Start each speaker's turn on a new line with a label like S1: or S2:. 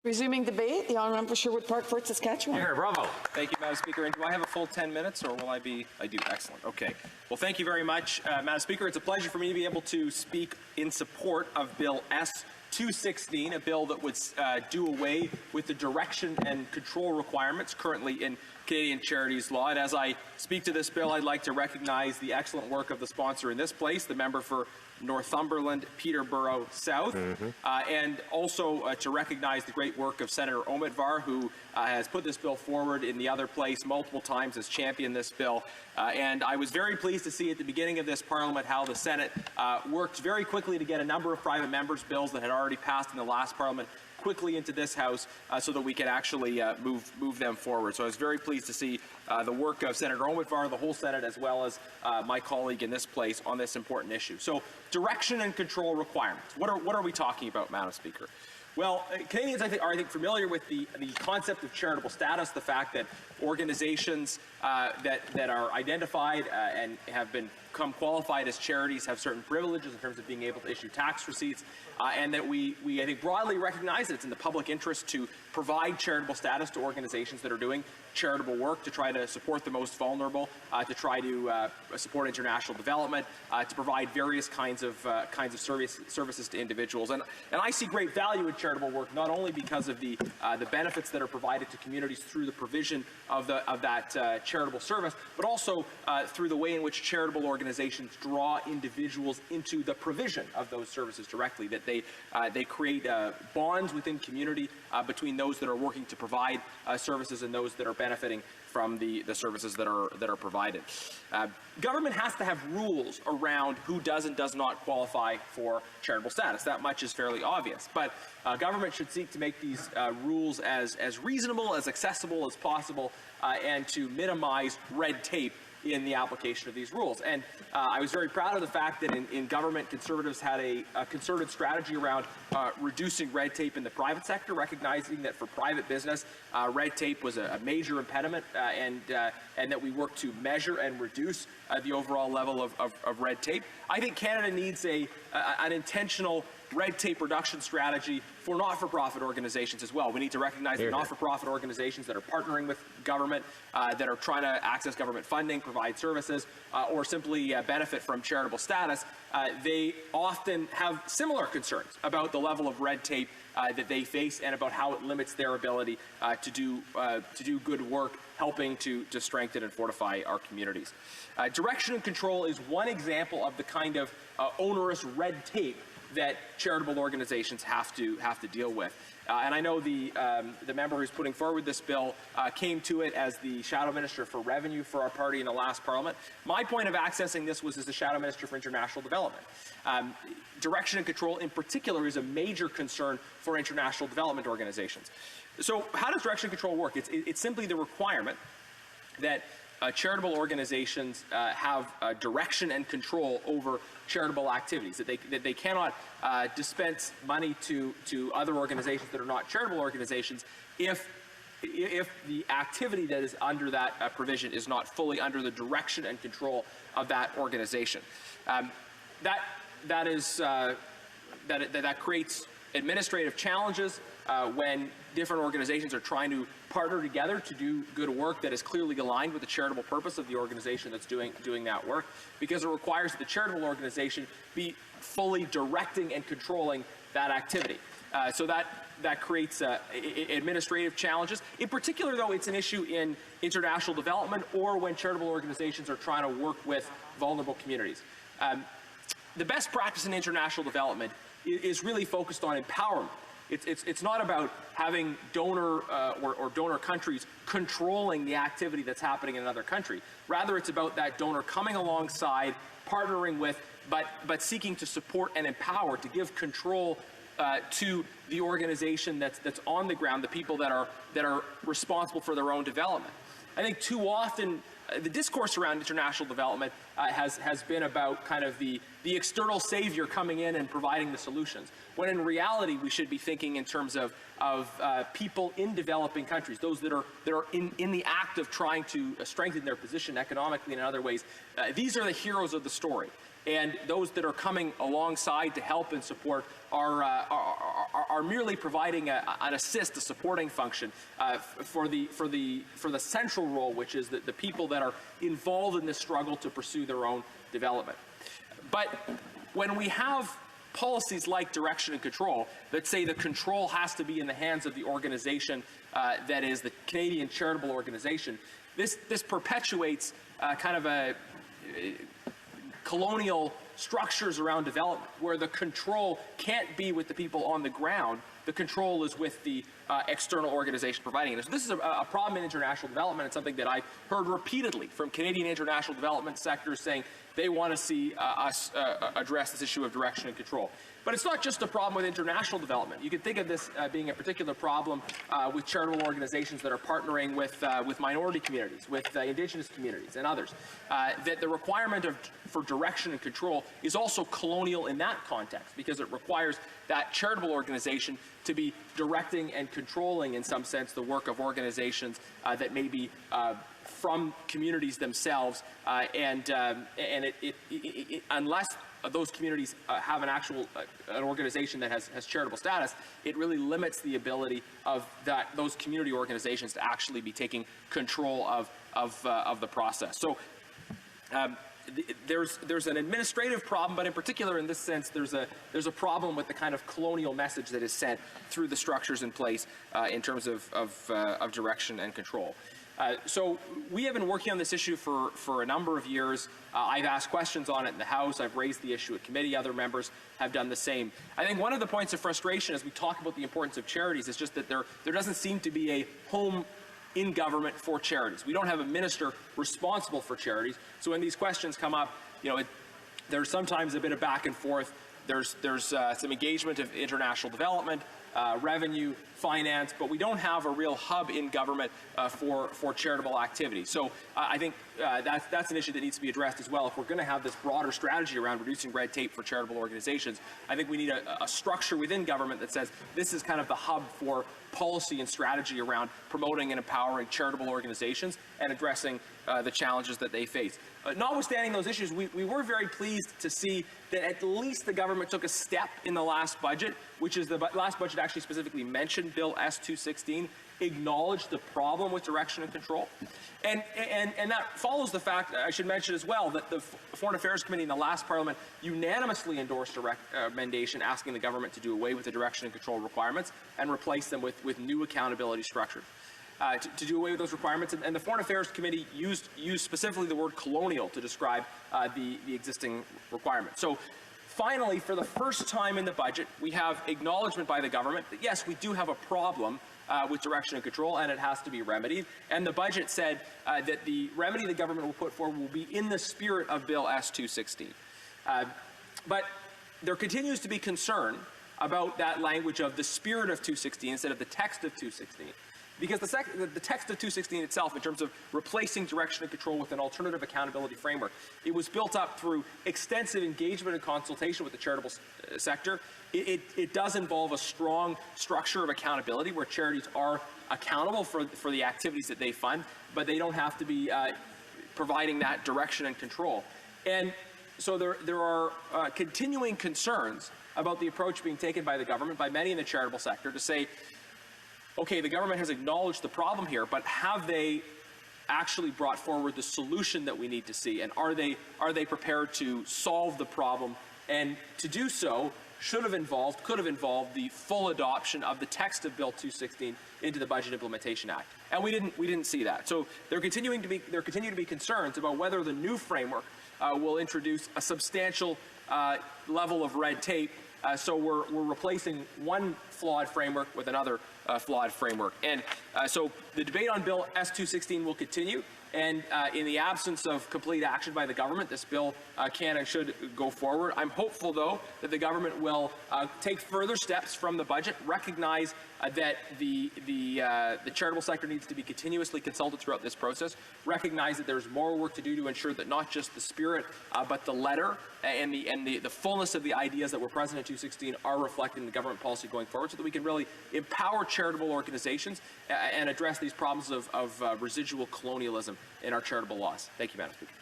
S1: Resuming debate, the honourable member Sherwood Park, Fort Saskatchewan.
S2: Here, bravo.
S3: Thank you, Madam Speaker. And do I have a full 10 minutes, or will I be? I do. Excellent. Okay. Well, thank you very much, Madam Speaker. It's a pleasure for me to be able to speak in support of Bill S-216, a bill that would do away with the direction and control requirements currently in Canadian Charities law. And as I speak to this bill, I'd like to recognize the excellent work of the sponsor in this place, the member for Northumberland, Peterborough South, and also to recognize the great work of Senator Omerous, who has put this bill forward in the other place multiple times, has championed this bill. And I was very pleased to see at the beginning of this Parliament how the Senate worked very quickly to get a number of private members' bills that had already passed in the last Parliament quickly into this House so that we can actually move them forward. So I was very pleased to see the work of Senator Omerous, the whole Senate, as well as my colleague in this place on this important issue. So direction and control requirements. What are we talking about, Madam Speaker? Well, Canadians, are familiar with the concept of charitable status, the fact that organizations that are identified and have become qualified as charities have certain privileges in terms of being able to issue tax receipts, and that we I think, broadly recognize that it's in the public interest to provide charitable status to organizations that are doing charitable work to try to support the most vulnerable, to try to support international development, to provide various kinds of services to individuals. And I see great value in charitable work, not only because of the benefits that are provided to communities through the provision of that charitable service, but also through the way in which charitable organizations draw individuals into the provision of those services directly, that they create bonds within community between those that are working to provide services and those that are benefiting from the services that are provided. Government has to have rules around who does and does not qualify for charitable status. That much is fairly obvious. But government should seek to make these rules as reasonable, as accessible as possible, and to minimize red tape in the application of these rules. And I was very proud of the fact that in government, Conservatives had a concerted strategy around reducing red tape in the private sector, recognizing that for private business, red tape was a major impediment, and that we worked to measure and reduce the overall level of red tape. I think Canada needs an intentional red tape reduction strategy for not-for-profit organizations as well. We need to recognize that not-for-profit organizations that are partnering with government, that are trying to access government funding, provide services, or simply benefit from charitable status, they often have similar concerns about the level of red tape that they face and about how it limits their ability to do good work, helping to strengthen and fortify our communities. Direction and control is one example of the kind of onerous red tape that charitable organizations have to deal with. And I know the member who's putting forward this bill came to it as the Shadow Minister for Revenue for our party in the last Parliament. My point of accessing this was as the Shadow Minister for International Development. Direction and control in particular is a major concern for international development organizations. So how does direction and control work? It's simply the requirement that charitable organizations have direction and control over charitable activities, that they cannot dispense money to other organizations that are not charitable organizations if the activity that is under that provision is not fully under the direction and control of that organization. That creates administrative challenges when different organizations are trying to partner together to do good work that is clearly aligned with the charitable purpose of the organization that's doing that work, because it requires that the charitable organization be fully directing and controlling that activity. So that creates administrative challenges. In particular, though, it's an issue in international development or when charitable organizations are trying to work with vulnerable communities. The best practice in international development is really focused on empowerment. It's not about having donor or donor countries controlling the activity that's happening in another country. Rather, it's about that donor coming alongside, partnering with, but seeking to support and empower, to give control to the organization that's on the ground, the people that are responsible for their own development. I think too often the discourse around international development has been about kind of the external savior coming in and providing the solutions, when in reality we should be thinking in terms of people in developing countries, those that are in the act of trying to strengthen their position economically and in other ways. These are the heroes of the story. and those that are coming alongside to help and support are merely providing an assist, a supporting function for the central role, which is the people that are involved in this struggle to pursue their own development. But when we have policies like direction and control that say the control has to be in the hands of the organization that is the Canadian charitable organization, this perpetuates kind of a colonial structures around development where the control can't be with the people on the ground. The control is with the external organization providing it. So this is a problem in international development. It's something that I've heard repeatedly from Canadian international development sectors saying they want to see us address this issue of direction and control. But it's not just a problem with international development. You can think of this being a particular problem with charitable organizations that are partnering with minority communities, with Indigenous communities and others. That the requirement for direction and control is also colonial in that context, because it requires that charitable organization to be directing and controlling, in some sense, the work of organizations that may be from communities themselves, unless those communities have an organization that has charitable status, it really limits the ability of those community organizations to actually be taking control of the process. So there's an administrative problem, but in particular in this sense, there's a problem with the kind of colonial message that is sent through the structures in place in terms of direction and control. So we have been working on this issue for a number of years. I've asked questions on it in the House. I've raised the issue at committee. Other members have done the same. I think one of the points of frustration as we talk about the importance of charities is just that there doesn't seem to be a home in government for charities. We don't have a minister responsible for charities. So when these questions come up, there's sometimes a bit of back and forth. There's some engagement of international development, revenue, finance, but we don't have a real hub in government for charitable activity. So I think that's an issue that needs to be addressed as well. If we're going to have this broader strategy around reducing red tape for charitable organizations, I think we need a structure within government that says this is kind of the hub for policy and strategy around promoting and empowering charitable organizations and addressing the challenges that they face. Notwithstanding those issues, we were very pleased to see that at least the government took a step in the last budget, which is the last budget actually specifically mentioned Bill S-216, acknowledged the problem with direction and control. And that follows the fact, I should mention as well, that the Foreign Affairs Committee in the last Parliament unanimously endorsed a recommendation asking the government to do away with the direction and control requirements and replace them with new accountability structures. To do away with those requirements, and the Foreign Affairs Committee used specifically the word colonial to describe the existing requirements. So finally, for the first time in the budget, we have acknowledgement by the government that yes, we do have a problem with direction and control, and it has to be remedied. And the budget said that the remedy the government will put forward will be in the spirit of Bill S-216. But there continues to be concern about that language of the spirit of 216 instead of the text of 216. Because the text of 216 itself, in terms of replacing direction and control with an alternative accountability framework, it was built up through extensive engagement and consultation with the charitable sector. It does involve a strong structure of accountability where charities are accountable for the activities that they fund, but they don't have to be providing that direction and control. And so there are continuing concerns about the approach being taken by the government, by many in the charitable sector, to say, okay, the government has acknowledged the problem here, but have they actually brought forward the solution that we need to see? And are they prepared to solve the problem? And to do so could have involved the full adoption of the text of Bill 216 into the Budget Implementation Act. And we didn't see that. So there continue to be concerns about whether the new framework will introduce a substantial level of red tape. So we're replacing one flawed framework with another flawed framework. And so the debate on Bill S-216 will continue. And in the absence of complete action by the government, this bill can and should go forward. I'm hopeful, though, that the government will take further steps from the budget, recognize that the charitable sector needs to be continuously consulted throughout this process, recognize that there's more work to do to ensure that not just the spirit, but the letter and the fullness of the ideas that were present in 216 are reflected in the government policy going forward, so that we can really empower charitable organizations and address these problems of residual colonialism in our charitable laws. Thank you, Madam Speaker.